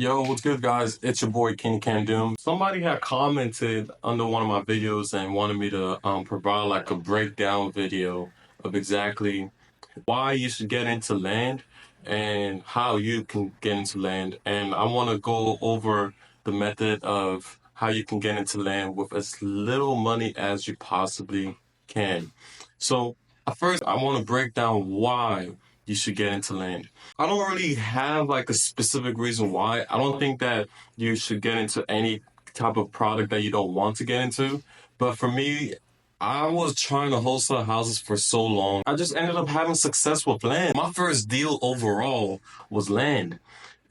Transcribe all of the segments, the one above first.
Yo, what's good, guys? It's your boy King Can Doom. Somebody had commented under one of my videos and wanted me to provide like a breakdown video of exactly why you should get into land and how you can get into land. And I want to go over the method of how you can get into land with as little money as you possibly can. So, first, I want to break down why you should get into land. I don't really have like a specific reason why. I don't think that you should get into any type of product that you don't want to get into. But for me, I was trying to wholesale houses for so long. I just ended up having success with land. My first deal overall was land.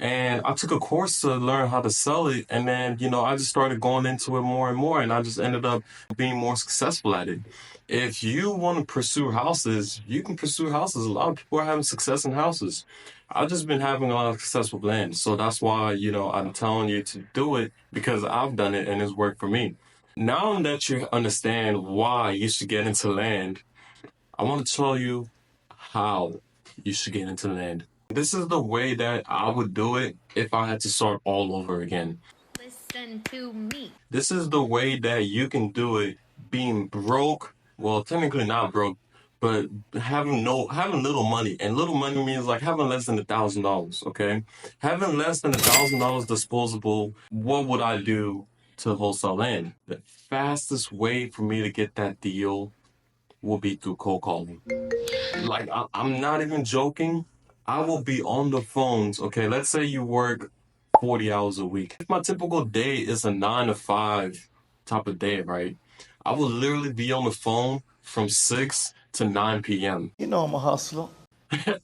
And I took a course to learn how to sell it. And then, I just started going into it more and more. And I just ended up being more successful at it. If you want to pursue houses, you can pursue houses. A lot of people are having success in houses. I've just been having a lot of success with land. So that's why, I'm telling you to do it because I've done it and it's worked for me. Now that you understand why you should get into land, I want to tell you how you should get into land. This is the way that I would do it if I had to start all over again. Listen to me. This is the way that you can do it being broke. Well, technically not broke, but having little money. And little money means like having less than $1,000, okay? Having less than $1,000 disposable, what would I do to wholesale land? The fastest way for me to get that deal will be through cold calling. Like, I'm not even joking. I will be on the phones. Okay, let's say you work 40 hours a week. If my typical day is a 9 to 5 type of day, right? I will literally be on the phone from 6 to 9 p.m. You know I'm a hustler.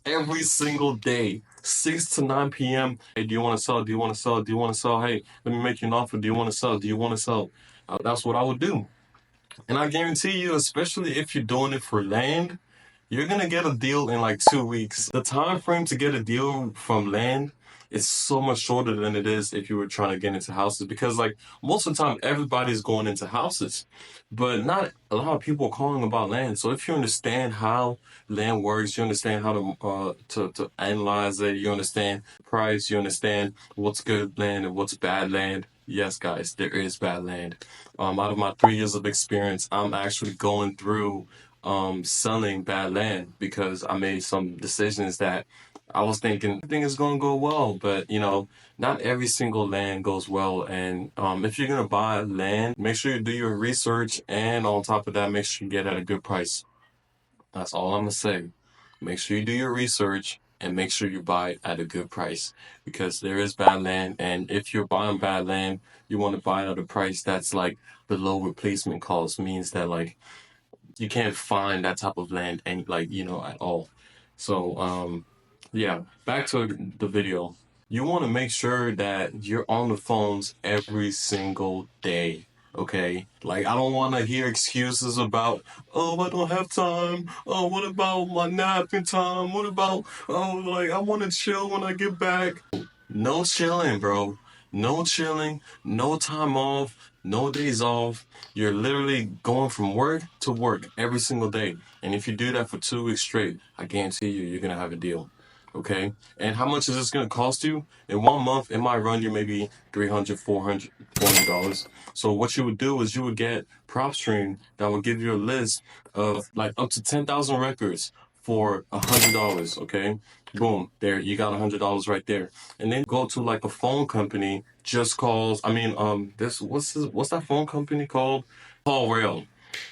every single day, 6 to 9 p.m. Hey, do you want to sell? Do you want to sell? Do you want to sell? Hey, let me make you an offer. Do you want to sell? Do you want to sell? That's what I would do. And I guarantee you, especially if you're doing it for land, you're gonna get a deal in like 2 weeks. The time frame to get a deal from land is so much shorter than it is if you were trying to get into houses because like most of the time everybody's going into houses, but not a lot of people are calling about land. So if you understand how land works, you understand how to analyze it, you understand price, you understand what's good land and what's bad land. Yes, guys, there is bad land. Out of my 3 years of experience, I'm actually going through selling bad land because I made some decisions that I was thinking everything is going to go well, but not every single land goes well. And if you're going to buy land, make sure you do your research, and on top of that, make sure you get at a good price. That's all I'm going to say. Make sure you do your research and make sure you buy it at a good price because there is bad land. And if you're buying bad land, you want to buy it at a price that's like below replacement cost, means that like you can't find that type of land and at all. So yeah, back to the video. You want to make sure that you're on the phones every single day. Okay, like I don't want to hear excuses about, oh, I don't have time. Oh, what about my napping time? What about, oh, like I want to chill when I get back. No chilling, bro. No chilling, no time off, no days off. You're literally going from work to work every single day. And if you do that for 2 weeks straight, I guarantee you're going to have a deal. Okay? And how much is this going to cost you? In 1 month, it might run you maybe $300, $400. So what you would do is you would get PropStream that will give you a list of like up to 10,000 records for $100. Okay? Boom, there you got $100 right there. And then go to like a phone company, just calls. I mean, what's that phone company called? Call Rail.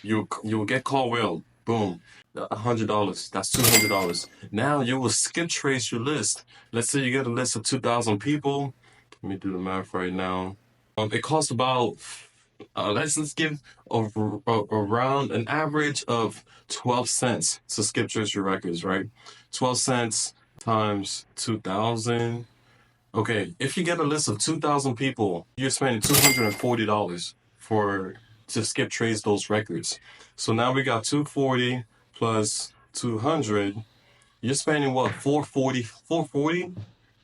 You will get Call Rail. Boom, $100. That's $200. Now you will skip trace your list. Let's say you get a list of 2,000 people. Let me do the math right now. It costs about let's give around an average of 12 cents to skip trace your records, right? 12 cents times 2,000. Okay, if you get a list of 2,000 people, you're spending $240 for to skip trace those records. So now we got 240 plus 200. You're spending what, 440? 440?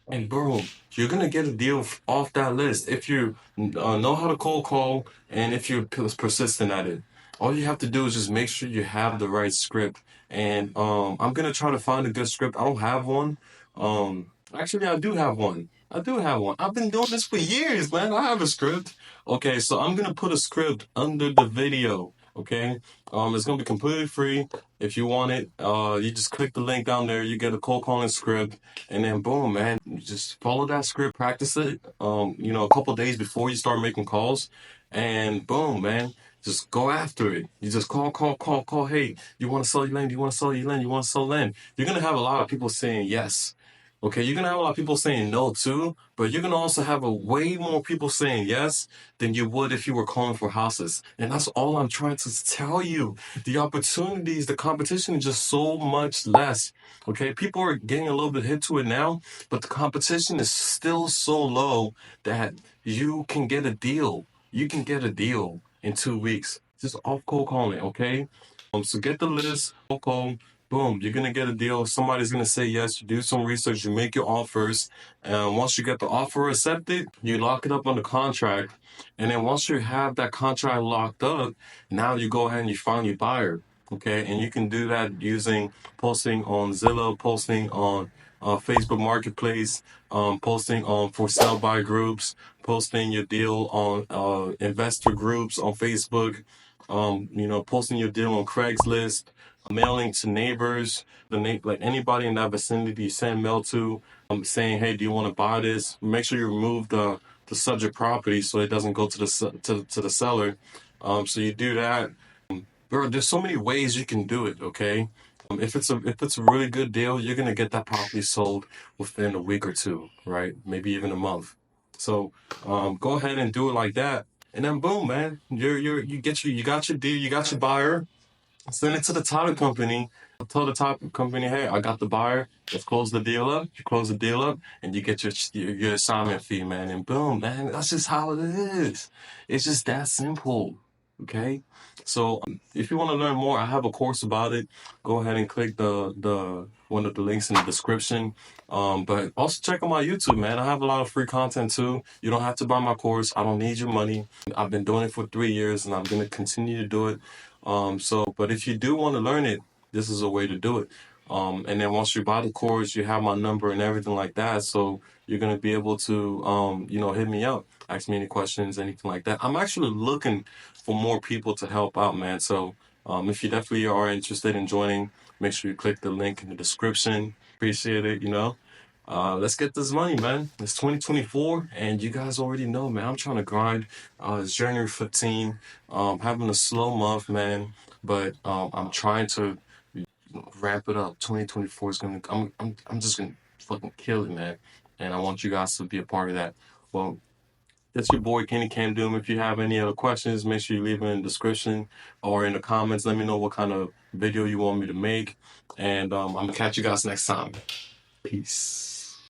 And bro, you're gonna get a deal off that list if you know how to cold call and if you're persistent at it. All you have to do is just make sure you have the right script. And I'm gonna try to find a good script. I don't have one. Actually, I do have one. I do have one. I've been doing this for years, man. I have a script. Okay, so I'm gonna put a script under the video. Okay, it's gonna be completely free. If you want it, you just click the link down there. You get a cold calling script, and then boom, man, you just follow that script, practice it. A couple days before you start making calls, and boom, man, just go after it. You just call, call, call, call. Hey, you want to sell your land? You want to sell your land? You want to sell land? You're gonna have a lot of people saying yes. Okay, you're gonna have a lot of people saying no too, but you're gonna also have a way more people saying yes than you would if you were calling for houses. And that's all I'm trying to tell you. The opportunities, the competition is just so much less. Okay, people are getting a little bit hit to it now, but the competition is still so low that you can get a deal. You can get a deal in 2 weeks. Just off cold calling, okay? So get the list, cold call, boom, you're gonna get a deal. Somebody's gonna say yes. You do some research, you make your offers, and once you get the offer accepted, you lock it up on the contract. And then once you have that contract locked up, now you go ahead and you find your buyer. Okay, and you can do that using posting on Zillow, posting on Facebook Marketplace, posting on for sale by groups, posting your deal on investor groups on Facebook, posting your deal on Craigslist, mailing to neighbors, like anybody in that vicinity you send mail to, saying, hey, do you want to buy this? Make sure you remove the subject property so it doesn't go to to the seller. So you do that. Bro, there's so many ways you can do it, okay? If it's a really good deal, you're gonna get that property sold within a week or two, right? Maybe even a month. So go ahead and do it like that. And then boom, man, you got your deal, you got your buyer. Send it to the title company. Tell the title company, hey, I got the buyer. Let's close the deal up. You close the deal up, and you get your assignment fee, man. And boom, man, that's just how it is. It's just that simple. Okay. So if you want to learn more, I have a course about it. Go ahead and click the one of the links in the description. But also check out my YouTube, man. I have a lot of free content too. You don't have to buy my course. I don't need your money. I've been doing it for 3 years, and I'm gonna continue to do it. But if you do want to learn it, this is a way to do it. And then once you buy the course, you have my number and everything like that. So you're gonna be able to, hit me up, ask me any questions, anything like that. I'm actually looking for more people to help out, man. So if you definitely are interested in joining, make sure you click the link in the description. Appreciate it. Let's get this money, man. It's 2024, and you guys already know, man. I'm trying to grind. It's January 15th. Having a slow month, man, but I'm trying to ramp it up. 2024 is gonna. I'm just gonna fucking kill it, man. And I want you guys to be a part of that. Well, that's your boy Kenny Cam Doom. If you have any other questions, make sure you leave them in the description or in the comments. Let me know what kind of video you want me to make, and I'm gonna catch you guys next time. Peace.